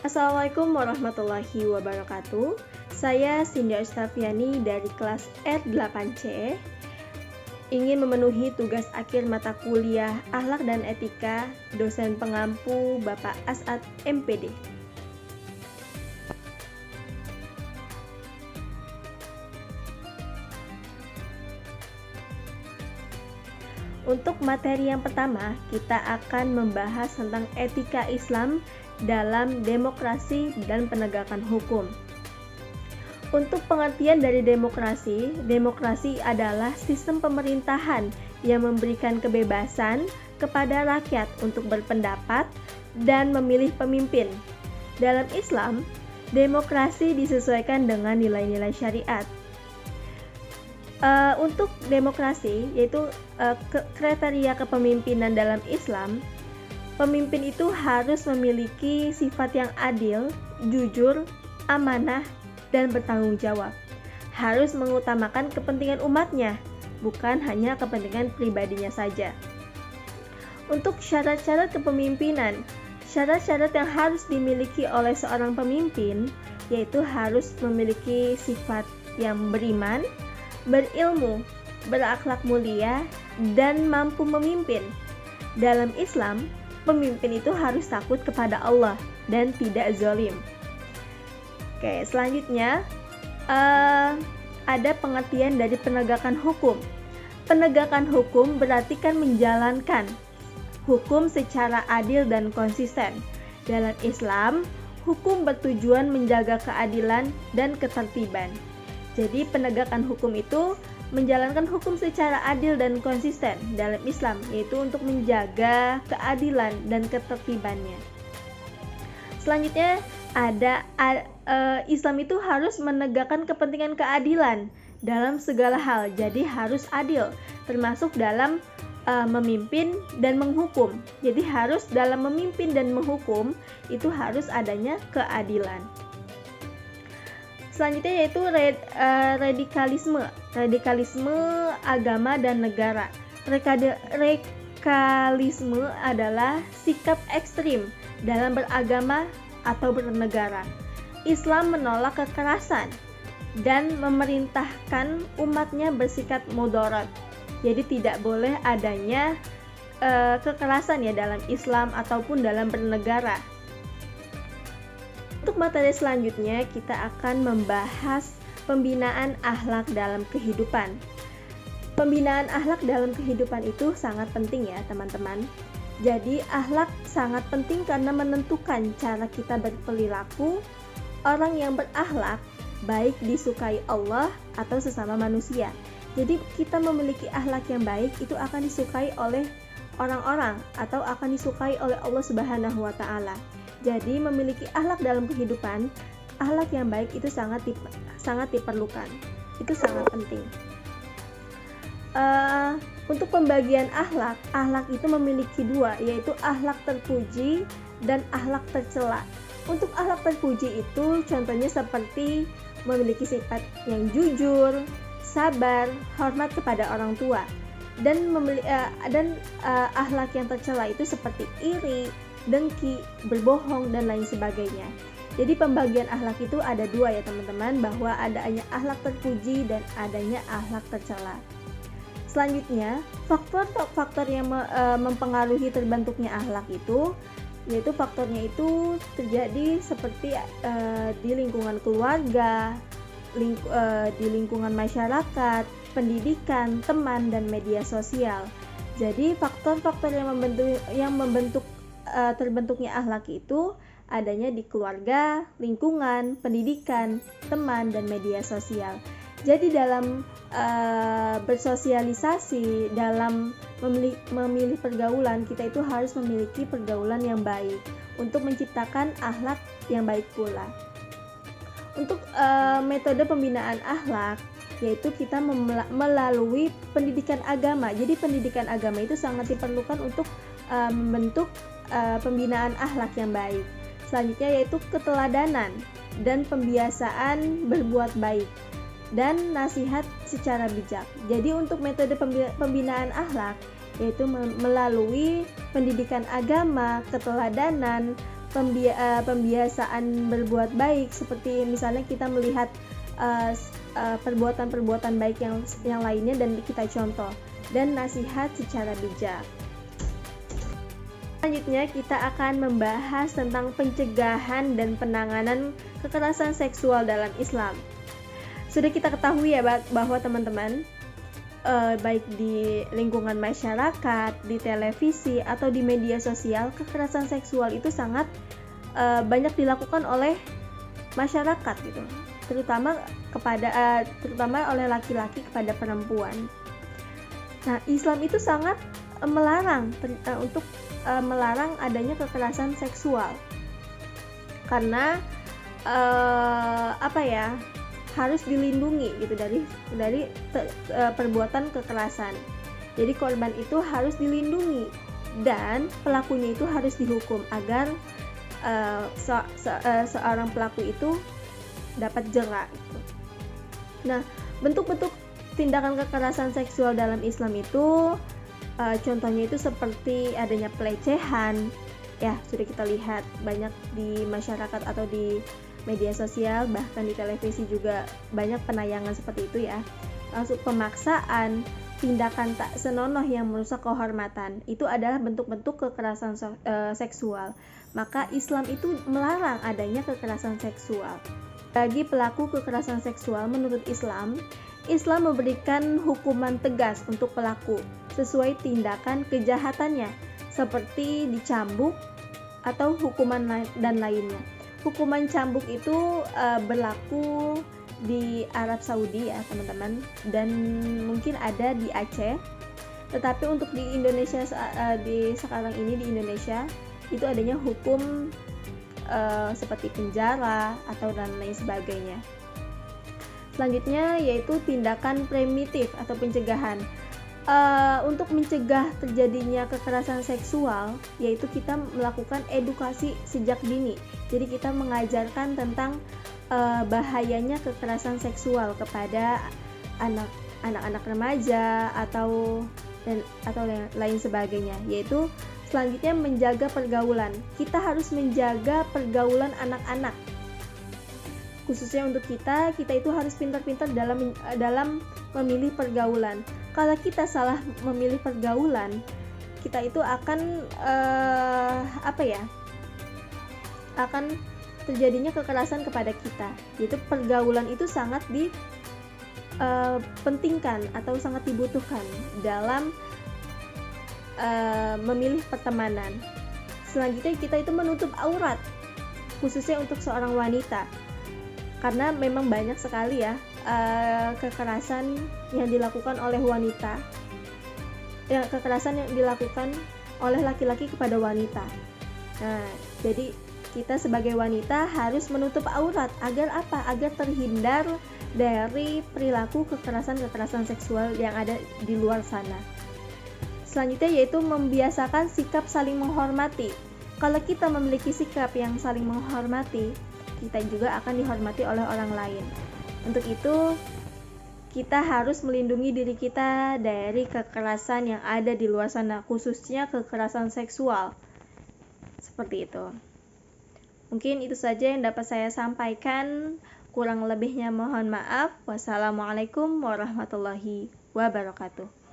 Assalamualaikum warahmatullahi wabarakatuh. Saya Cindy Astafiani dari kelas R8C ingin memenuhi tugas akhir mata kuliah Akhlak dan Etika dosen pengampu Bapak As'ad MPD. Untuk materi yang pertama, kita akan membahas tentang etika Islam dalam demokrasi dan penegakan hukum. Untuk pengertian dari demokrasi, demokrasi adalah sistem pemerintahan yang memberikan kebebasan kepada rakyat untuk berpendapat dan memilih pemimpin. Dalam Islam, demokrasi disesuaikan dengan nilai-nilai syariat. Untuk demokrasi, yaitu kriteria kepemimpinan dalam Islam, pemimpin itu harus memiliki sifat yang adil, jujur, amanah, dan bertanggung jawab. Harus mengutamakan kepentingan umatnya, bukan hanya kepentingan pribadinya saja. Untuk syarat-syarat kepemimpinan, syarat-syarat yang harus dimiliki oleh seorang pemimpin, yaitu harus memiliki sifat yang beriman, berilmu, berakhlak mulia, dan mampu memimpin. Dalam Islam, pemimpin itu harus takut kepada Allah dan tidak zalim. Oke, selanjutnya ada pengertian dari penegakan hukum. Penegakan hukum berarti kan menjalankan hukum secara adil dan konsisten. Dalam Islam, hukum bertujuan menjaga keadilan dan ketertiban. Jadi penegakan hukum itu menjalankan hukum secara adil dan konsisten dalam Islam, yaitu untuk menjaga keadilan dan ketertibannya. Selanjutnya ada Islam itu harus menegakkan kepentingan keadilan dalam segala hal, jadi harus adil, termasuk dalam memimpin dan menghukum. Jadi harus dalam memimpin dan menghukum itu harus adanya keadilan. Selanjutnya yaitu radikalisme agama dan negara. Radikalisme adalah sikap ekstrim dalam beragama atau bernegara. Islam menolak kekerasan dan memerintahkan umatnya bersikap moderat. Jadi tidak boleh adanya kekerasan ya dalam Islam ataupun dalam bernegara. Untuk materi selanjutnya, kita akan membahas pembinaan akhlak dalam kehidupan. Pembinaan akhlak dalam kehidupan itu sangat penting ya teman-teman. Jadi akhlak sangat penting karena menentukan cara kita berperilaku. Orang yang berakhlak baik disukai Allah atau sesama manusia. Jadi kita memiliki akhlak yang baik itu akan disukai oleh orang-orang atau akan disukai oleh Allah Subhanahu wa taala. Jadi memiliki akhlak dalam kehidupan, akhlak yang baik itu sangat diperlukan. Itu sangat penting. Untuk pembagian akhlak itu memiliki dua, yaitu akhlak terpuji dan akhlak tercela. Untuk akhlak terpuji itu contohnya seperti memiliki sifat yang jujur, sabar, hormat kepada orang tua. Dan akhlak yang tercela itu seperti iri, dengki, berbohong, dan lain sebagainya. Jadi pembagian akhlak itu ada dua ya teman-teman, bahwa adanya akhlak terpuji dan adanya akhlak tercela. Selanjutnya, faktor yang mempengaruhi terbentuknya akhlak itu, yaitu faktornya itu terjadi seperti di lingkungan keluarga, di lingkungan masyarakat, pendidikan, teman, dan media sosial. Jadi faktor-faktor yang membentuk terbentuknya akhlak itu adanya di keluarga, lingkungan, pendidikan, teman, dan media sosial. Jadi dalam bersosialisasi, dalam memilih pergaulan, kita itu harus memiliki pergaulan yang baik untuk menciptakan akhlak yang baik pula. Untuk metode pembinaan akhlak, yaitu kita melalui pendidikan agama. Jadi pendidikan agama itu sangat diperlukan untuk membentuk pembinaan akhlak yang baik. Selanjutnya yaitu keteladanan dan pembiasaan berbuat baik dan nasihat secara bijak. Jadi untuk metode pembinaan akhlak yaitu melalui pendidikan agama, keteladanan, pembiasaan berbuat baik, seperti misalnya kita melihat perbuatan-perbuatan baik yang lainnya dan kita contoh, dan nasihat secara bijak. Selanjutnya kita akan membahas tentang pencegahan dan penanganan kekerasan seksual dalam Islam. Sudah kita ketahui ya bahwa teman-teman, baik di lingkungan masyarakat, di televisi, atau di media sosial, kekerasan seksual itu sangat banyak dilakukan oleh masyarakat gitu, terutama oleh laki-laki kepada perempuan. Nah, Islam itu sangat melarang untuk melarang adanya kekerasan seksual, karena harus dilindungi gitu dari perbuatan kekerasan. Jadi korban itu harus dilindungi dan pelakunya itu harus dihukum agar seorang pelaku itu dapat jera gitu. Nah, bentuk-bentuk tindakan kekerasan seksual dalam Islam itu contohnya itu seperti adanya pelecehan, ya sudah kita lihat banyak di masyarakat atau di media sosial, bahkan di televisi juga banyak penayangan seperti itu ya. Langsung pemaksaan, tindakan tak senonoh yang merusak kehormatan, itu adalah bentuk-bentuk kekerasan seksual. Maka Islam itu melarang adanya kekerasan seksual. Bagi pelaku kekerasan seksual, menurut Islam memberikan hukuman tegas untuk pelaku sesuai tindakan kejahatannya, seperti dicambuk atau hukuman dan lainnya. Hukuman cambuk itu berlaku di Arab Saudi ya teman-teman, dan mungkin ada di Aceh. Tetapi untuk di Indonesia sekarang ini di Indonesia itu adanya hukum seperti penjara atau dan lain sebagainya. Selanjutnya yaitu tindakan primitif atau pencegahan. Untuk mencegah terjadinya kekerasan seksual, yaitu kita melakukan edukasi sejak dini. Jadi kita mengajarkan tentang bahayanya kekerasan seksual kepada anak-anak remaja atau lain sebagainya. Yaitu selanjutnya menjaga pergaulan. Kita harus menjaga pergaulan anak-anak. Khususnya untuk kita itu harus pintar-pintar dalam memilih pergaulan. Kalau kita salah memilih pergaulan, kita itu akan akan terjadinya kekerasan kepada kita. Yaitu pergaulan itu sangat dipentingkan atau sangat dibutuhkan dalam memilih pertemanan. Selanjutnya kita itu menutup aurat, khususnya untuk seorang wanita, karena memang banyak sekali ya kekerasan yang dilakukan oleh wanita, kekerasan yang dilakukan oleh laki-laki kepada wanita. Nah, jadi kita sebagai wanita harus menutup aurat agar apa? Agar terhindar dari perilaku kekerasan seksual yang ada di luar sana. Selanjutnya yaitu membiasakan sikap saling menghormati. Kalau kita memiliki sikap yang saling menghormati, kita juga akan dihormati oleh orang lain. Untuk itu, kita harus melindungi diri kita dari kekerasan yang ada di luar sana, khususnya kekerasan seksual. Seperti itu. Mungkin itu saja yang dapat saya sampaikan. Kurang lebihnya mohon maaf. Wassalamualaikum warahmatullahi wabarakatuh.